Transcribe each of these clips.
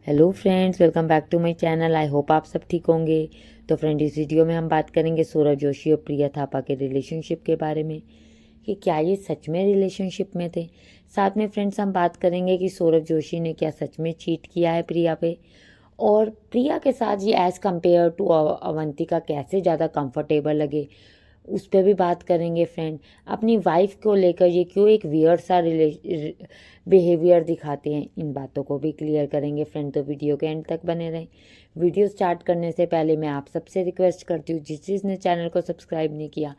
Hello friends, welcome back to my channel. I hope आप सब ठीक होंगे। तो फ्रेंड, इस वीडियो में हम बात करेंगे सौरभ जोशी और प्रिया थापा के रिलेशनशिप के बारे में कि क्या ये सच में रिलेशनशिप में थे। साथ में फ्रेंड्स हम बात करेंगे कि सौरभ जोशी ने क्या सच में चीट किया है प्रिया पे, और प्रिया के साथ ये एज़ कम्पेयर टू अवंतिका कैसे ज़्यादा कंफर्टेबल लगे, उस पर भी बात करेंगे फ्रेंड। अपनी वाइफ को लेकर ये क्यों एक वियर्ड सा बिहेवियर दिखाते हैं, इन बातों को भी क्लियर करेंगे फ्रेंड। तो वीडियो के एंड तक बने रहें। वीडियो स्टार्ट करने से पहले मैं आप सबसे रिक्वेस्ट करती हूँ, जिसने चैनल को सब्सक्राइब नहीं किया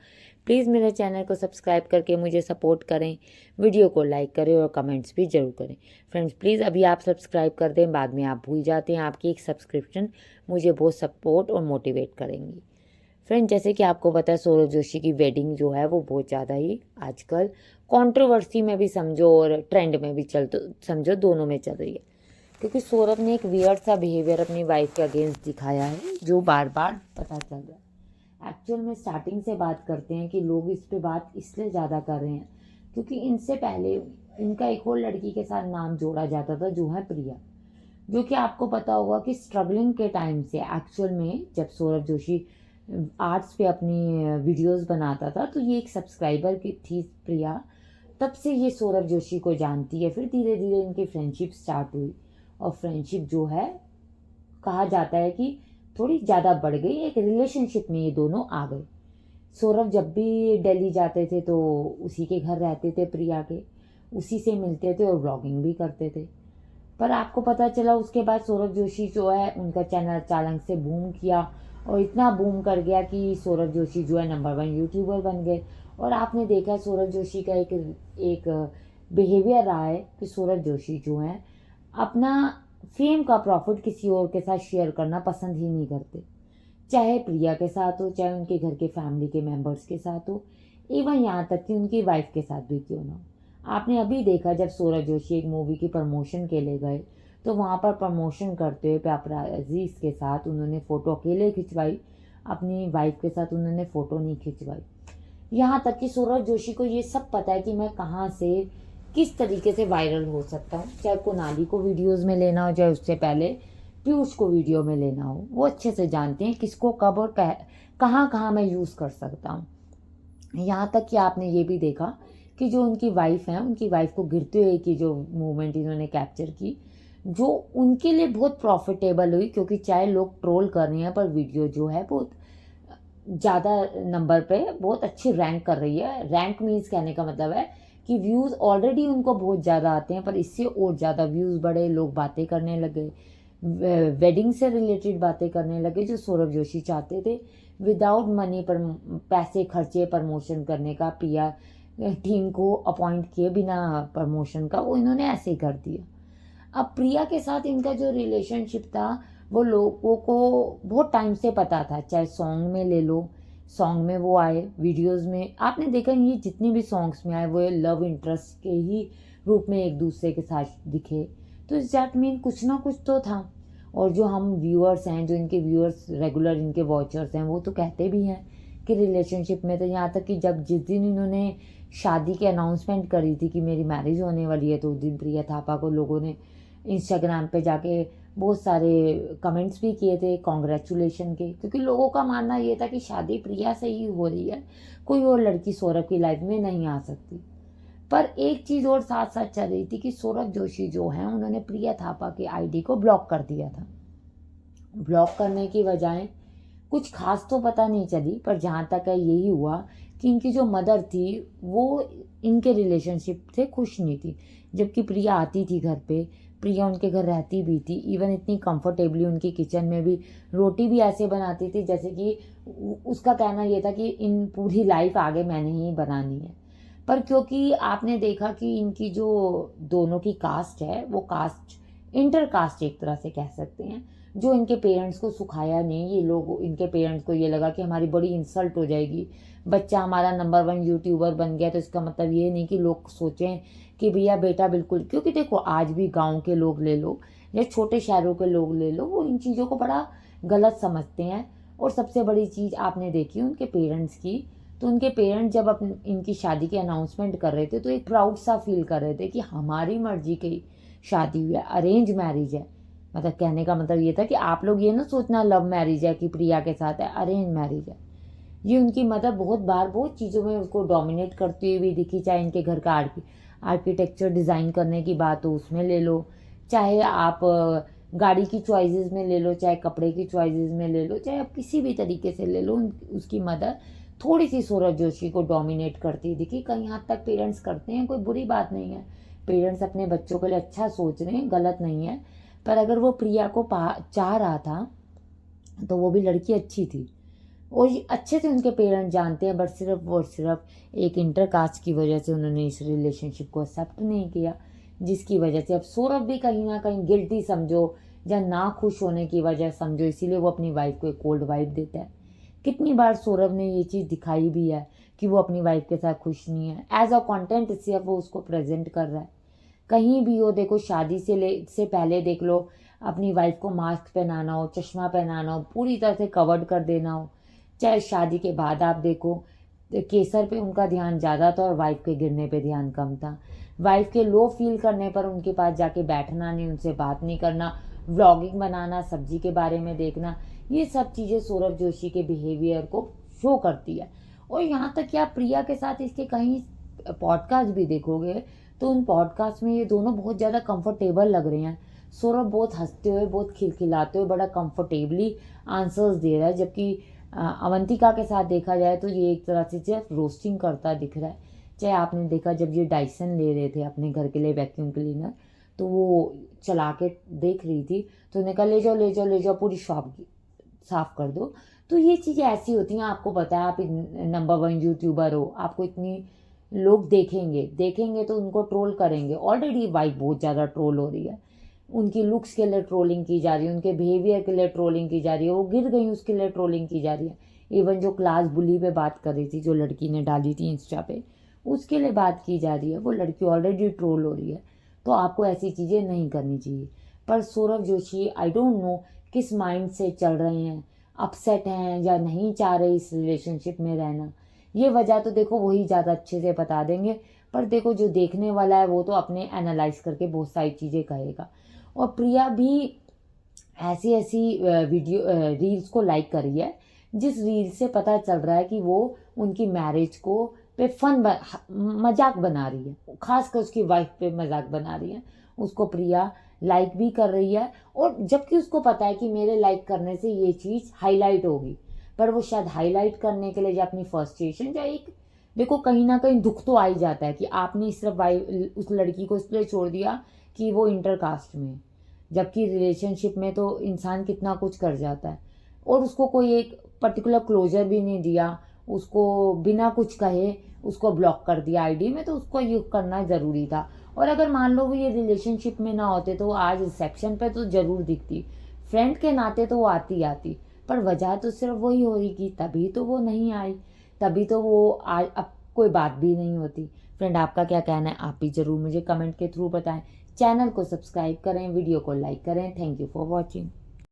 प्लीज़ मेरे चैनल को सब्सक्राइब करके मुझे सपोर्ट करें, वीडियो को लाइक करें और कमेंट्स भी ज़रूर करें। फ्रेंड्स प्लीज़ अभी आप सब्सक्राइब कर दें, बाद में आप भूल जाते हैं। आपकी एक सब्सक्रिप्शन मुझे बहुत सपोर्ट और मोटिवेट करेंगी। फ्रेंड, जैसे कि आपको पता है सौरभ जोशी की वेडिंग जो है वो बहुत ज़्यादा ही आजकल कंट्रोवर्सी में भी समझो और ट्रेंड में भी समझो, दोनों में चल रही है। क्योंकि सौरभ ने एक वियर्ड सा बिहेवियर अपनी वाइफ के अगेंस्ट दिखाया है, जो बार बार पता चल रहा है। एक्चुअल में स्टार्टिंग से बात करते हैं कि लोग इस पे बात इसलिए ज़्यादा कर रहे हैं क्योंकि इनसे पहले इनका एक और लड़की के साथ नाम जोड़ा जाता था, जो है प्रिया। जो कि आपको पता होगा कि स्ट्रगलिंग के टाइम से एक्चुअल में जब सौरभ जोशी आर्ट्स पे अपनी वीडियोस बनाता था, तो ये एक सब्सक्राइबर की थी प्रिया। तब से ये सौरभ जोशी को जानती है। फिर धीरे धीरे इनकी फ्रेंडशिप स्टार्ट हुई और फ्रेंडशिप जो है, कहा जाता है कि थोड़ी ज़्यादा बढ़ गई, एक रिलेशनशिप में ये दोनों आ गए। सौरभ जब भी दिल्ली जाते थे तो उसी के घर रहते थे प्रिया के, उसी से मिलते थे और व्लॉगिंग भी करते थे। पर आपको पता चला उसके बाद सौरभ जोशी जो है, उनका चैनल अचानक से बूम किया और इतना बूम कर गया कि सौरभ जोशी जो है नंबर 1 यूट्यूबर बन गए। और आपने देखा सौरभ जोशी का एक बिहेवियर रहा है कि सौरभ जोशी जो है अपना फेम का प्रॉफिट किसी और के साथ शेयर करना पसंद ही नहीं करते, चाहे प्रिया के साथ हो, चाहे उनके घर के फैमिली के मेंबर्स के साथ हो, इवन यहाँ तक कि उनकी वाइफ के साथ भी क्यों ना हो। आपने अभी देखा जब सौरभ जोशी एक मूवी की प्रमोशन के लिए गए, तो वहाँ पर प्रमोशन करते हुए पेपराजीज के साथ उन्होंने फ़ोटो अकेले खिंचवाई, अपनी वाइफ के साथ उन्होंने फ़ोटो नहीं खिंचवाई। यहाँ तक कि सौरभ जोशी को ये सब पता है कि मैं कहाँ से किस तरीके से वायरल हो सकता हूँ, चाहे कुनाली को वीडियोज़ में लेना हो, चाहे उससे पहले पीयूष को वीडियो में लेना हो। वो अच्छे से जानते हैं किसको कब और कहाँ कहाँ मैं यूज़ कर सकता हूँ। यहाँ तक कि आपने ये भी देखा कि जो उनकी वाइफ है, उनकी वाइफ को गिरते हुए की जो मूवमेंट इन्होंने कैप्चर की, जो उनके लिए बहुत प्रॉफिटेबल हुई। क्योंकि चाहे लोग ट्रोल कर रहे हैं, पर वीडियो जो है बहुत ज़्यादा नंबर पे बहुत अच्छी रैंक कर रही है। रैंक मीन्स कहने का मतलब है कि व्यूज़ ऑलरेडी उनको बहुत ज़्यादा आते हैं, पर इससे और ज़्यादा व्यूज़ बढ़े, लोग बातें करने लगे, वेडिंग से रिलेटेड बातें करने लगे, जो सौरभ जोशी चाहते थे। विदाउट मनी पर पैसे खर्चे प्रमोशन करने का, पिया टीम को अपॉइंट किए बिना प्रमोशन का, वो इन्होंने ऐसे ही कर दिया। अब प्रिया के साथ इनका जो रिलेशनशिप था वो लोगों को बहुत टाइम से पता था। चाहे सॉन्ग में ले लो, सॉन्ग में वो आए, वीडियोस में आपने देखा ये जितनी भी सॉन्ग्स में आए वो लव इंटरेस्ट के ही रूप में एक दूसरे के साथ दिखे। तो इस दैट मीन कुछ ना कुछ तो था। और जो हम व्यूअर्स हैं, जो इनके व्यूअर्स रेगुलर इनके वॉचर्स हैं, वो तो कहते भी हैं कि रिलेशनशिप में। तो यहाँ तक कि जब जिस दिन इन्होंने शादी की अनाउंसमेंट करी थी कि मेरी मैरिज होने वाली है, तो उस दिन प्रिया थापा को लोगों ने इंस्टाग्राम पे जाके बहुत सारे कमेंट्स भी किए थे कॉन्ग्रेचुलेशन के। क्योंकि लोगों का मानना ये था कि शादी प्रिया से ही हो रही है, कोई और लड़की सौरभ की लाइफ में नहीं आ सकती। पर एक चीज़ और साथ साथ चल रही थी कि सौरभ जोशी जो हैं, उन्होंने प्रिया थापा की आईडी को ब्लॉक कर दिया था। ब्लॉक करने की बजाय कुछ खास तो पता नहीं चली, पर जहाँ तक है यही हुआ कि इनकी जो मदर थी वो इनके रिलेशनशिप से खुश नहीं थी। जबकि प्रिया आती थी घर पे, प्रिया उनके घर रहती भी थी, इवन इतनी कंफर्टेबली उनकी किचन में भी रोटी भी ऐसे बनाती थी जैसे कि उसका कहना ये था कि इन पूरी लाइफ आगे मैंने ही बनानी है। पर क्योंकि आपने देखा कि इनकी जो दोनों की कास्ट है, वो कास्ट इंटर कास्ट एक तरह से कह सकते हैं, जो इनके पेरेंट्स को सुखाया नहीं। ये लोग, इनके पेरेंट्स को ये लगा कि हमारी बड़ी इंसल्ट हो जाएगी, बच्चा हमारा नंबर 1 यूट्यूबर बन गया, तो इसका मतलब ये नहीं कि लोग सोचें कि भैया बेटा बिल्कुल। क्योंकि देखो आज भी गांव के लोग ले लो या छोटे शहरों के लोग ले लो, वो इन चीज़ों को बड़ा गलत समझते हैं। और सबसे बड़ी चीज़ आपने देखी उनके पेरेंट्स की, तो उनके पेरेंट्स जब इनकी शादी की अनाउंसमेंट कर रहे थे तो एक प्राउड सा फील कर रहे थे कि हमारी मर्जी की शादी हुई है, अरेंज मैरिज है। मतलब कहने का मतलब ये था कि आप लोग ये ना सोचना लव मैरिज है कि प्रिया के साथ है, अरेंज मैरिज है। ये उनकी मदर बहुत बार बहुत चीज़ों में उसको डोमिनेट करती हुई भी दिखी, चाहे इनके घर का आर्किटेक्चर डिज़ाइन करने की बात हो उसमें ले लो, चाहे आप गाड़ी की चॉइसेस में ले लो, चाहे कपड़े की चॉइसेस में ले लो, चाहे आप किसी भी तरीके से ले लो, उसकी मदर थोड़ी सी सौरभ जोशी को डोमिनेट करती दिखी। कहीं हद तक पेरेंट्स करते हैं, कोई बुरी बात नहीं है, पेरेंट्स अपने बच्चों के लिए अच्छा सोच रहे हैं, गलत नहीं है। पर अगर वो प्रिया को चाह रहा था तो वो भी लड़की अच्छी थी और अच्छे से उनके पेरेंट्स जानते हैं, बट सिर्फ और सिर्फ एक इंटरकास्ट की वजह से उन्होंने इस रिलेशनशिप को एक्सेप्ट नहीं किया, जिसकी वजह से अब सौरभ भी कहीं ना कहीं गिल्टी समझो या ना खुश होने की वजह समझो, इसीलिए वो अपनी वाइफ को एक कोल्ड वाइफ देता है। कितनी बार सौरभ ने ये चीज़ दिखाई भी है कि वो अपनी वाइफ के साथ खुश नहीं है, एज अ कॉन्टेंट सिर्फ वो उसको प्रेजेंट कर रहा है। कहीं भी हो देखो, शादी से पहले देख लो, अपनी वाइफ को मास्क पहनाना हो, चश्मा पहनाना हो, पूरी तरह से कवर्ड कर देना हो, चाहे शादी के बाद आप देखो केसर पे उनका ध्यान ज़्यादा था और वाइफ के गिरने पे ध्यान कम था। वाइफ के लो फील करने पर उनके पास जाके बैठना नहीं, उनसे बात नहीं करना, व्लॉगिंग बनाना, सब्जी के बारे में देखना, ये सब चीज़ें सौरभ जोशी के बिहेवियर को शो करती है। और यहाँ तक कि आप प्रिया के साथ इसके कहीं पॉडकास्ट भी देखोगे तो उन पॉडकास्ट में ये दोनों बहुत ज़्यादा कंफर्टेबल लग रहे हैं। सौरभ बहुत हंसते हुए, बहुत खिलखिलाते हुए, बड़ा कंफर्टेबली आंसर्स दे रहा है, जबकि अवंतिका के साथ देखा जाए तो ये एक तरह से सिर्फ रोस्टिंग करता दिख रहा है। चाहे आपने देखा जब ये डाइसन ले रहे थे अपने घर के लिए वैक्यूम क्लीनर, तो वो चला के देख रही थी तो उन्होंने कहा ले जाओ ले जाओ ले जाओ, पूरी शॉप साफ कर दो। तो ये चीज़ें ऐसी होती हैं, आपको पता है आप नंबर 1 यूट्यूबर हो, आपको इतनी लोग देखेंगे तो उनको ट्रोल करेंगे। ऑलरेडी वाइफ बहुत ज़्यादा ट्रोल हो रही है, उनकी लुक्स के लिए ट्रोलिंग की जा रही है, उनके बिहेवियर के लिए ट्रोलिंग की जा रही है, वो गिर गई उसके लिए ट्रोलिंग की जा रही है। इवन जो क्लास बुली पे बात कर रही थी, जो लड़की ने डाली थी इंस्टा पे, उसके लिए बात की जा रही है, वो लड़की ऑलरेडी ट्रोल हो रही है। तो आपको ऐसी चीज़ें नहीं करनी चाहिए। पर Saurabh Joshi I don't know किस माइंड से चल रहे हैं, अपसेट हैं या नहीं चाह रहे इस रिलेशनशिप में रहना, ये वजह तो देखो वही ज़्यादा अच्छे से बता देंगे। पर देखो जो देखने वाला है वो तो अपने एनालाइज करके बहुत सारी चीज़ें कहेगा। और प्रिया भी ऐसी ऐसी वीडियो रील्स को लाइक करी है जिस रील से पता चल रहा है कि वो उनकी मैरिज को पे मजाक बना रही है, खासकर उसकी वाइफ पे मजाक बना रही है। उसको प्रिया लाइक भी कर रही है, और जबकि उसको पता है कि मेरे लाइक करने से ये चीज़ हाईलाइट होगी, पर वो शायद हाईलाइट करने के लिए या अपनी फ्रस्ट्रेशन या एक देखो कहीं ना कहीं दुख तो आ ही जाता है कि आपने सिर्फ वाइफ उस लड़की को इसलिए छोड़ दिया कि वो इंटरकास्ट में है। जबकि रिलेशनशिप में तो इंसान कितना कुछ कर जाता है, और उसको कोई एक पर्टिकुलर क्लोजर भी नहीं दिया, उसको बिना कुछ कहे उसको ब्लॉक कर दिया आईडी में, तो उसको ये करना ज़रूरी था। और अगर मान लो वो ये रिलेशनशिप में ना होते तो आज रिसेप्शन पे तो ज़रूर दिखती, फ्रेंड के नाते तो वो आती आती, पर वजह तो सिर्फ वही होगी, तभी तो वो नहीं आई, तभी तो वो आज अब कोई बात भी नहीं होती। फ्रेंड आपका क्या कहना है, आप भी ज़रूर मुझे कमेंट के थ्रू बताएं। चैनल को सब्सक्राइब करें, वीडियो को लाइक करें। Thank you for watching.